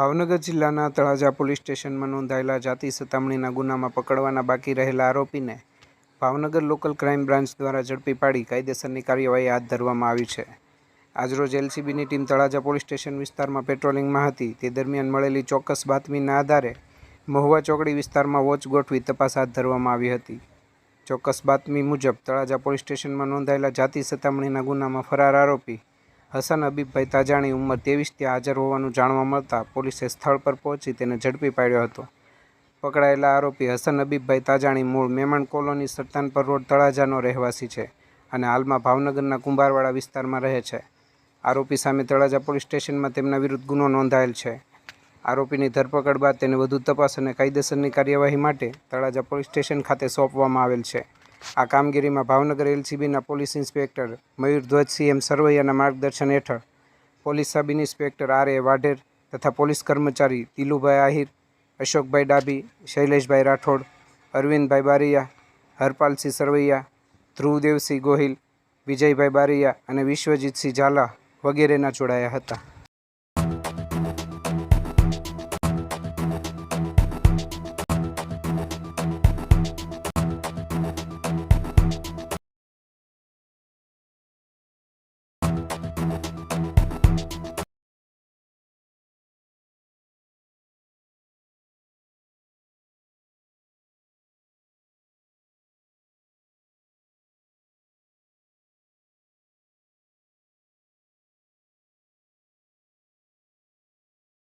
ભાવનગર જિલ્લાના તળાજા પોલીસ સ્ટેશનમાં નોંધાયેલા જાતિ સતામણીના ગુનામાં પકડવાના બાકી રહેલા આરોપીને ભાવનગર લોકલ ક્રાઇમ બ્રાન્ચ દ્વારા ઝડપી પાડી કાયદેસરની કાર્યવાહી હાથ ધરવામાં આવી છે। આજરોજ એલસીબીની ટીમ તળાજા પોલીસ સ્ટેશન વિસ્તારમાં પેટ્રોલિંગમાં હતી। તે દરમિયાન મળેલી ચોક્કસ બાતમીના આધારે મહુવા ચોકડી વિસ્તારમાં વોચ ગોઠવી તપાસ હાથ ધરવામાં આવી હતી। ચોક્કસ બાતમી મુજબ તળાજા પોલીસ સ્ટેશનમાં નોંધાયેલા જાતિ સતામણીના ગુનામાં ફરાર આરોપી હસન હબીબભાઈ તાજાણી ઉંમર 23 ત્યાં હાજર હોવાનું જાણવા મળતા પોલીસે સ્થળ પર પહોંચી તેને ઝડપી પાડ્યો હતો। પકડાયેલા આરોપી હસન હબીબભાઈ તાજાણી મૂળ મેમણ કોલોની સરતાનપર રોડ તળાજાનો રહેવાસી છે અને હાલમાં ભાવનગરના કુંભારવાડા વિસ્તારમાં રહે છે। આરોપી સામે તળાજા પોલીસ સ્ટેશનમાં તેમના વિરુદ્ધ ગુનો નોંધાયેલ છે। આરોપીની ધરપકડ બાદ તેને વધુ તપાસ અને કાયદેસરની કાર્યવાહી માટે તળાજા પોલીસ સ્ટેશન ખાતે સોંપવામાં આવેલ છે। આ કામગીરીમાં Bhavnagar એલસીબીના police inspector Mayurdhwaj CM સરવૈયાના માર્ગદર્શન હેઠળ પોલીસ સબ ઇન્સ્પેક્ટર આર એ વાઢેર તથા પોલીસ કર્મચારી દિલુભાઈ આહિર, અશોકભાઈ ડાભી, શૈલેષભાઈ રાઠોડ, અરવિંદભાઈ બારૈયા, હરપાલસિંહ સરવૈયા, ધ્રુવદેવસિંહ ગોહિલ, વિજયભાઈ બારૈયા અને વિશ્વજીતસિંહ ઝાલા વગેરેના જોડાયા હતા।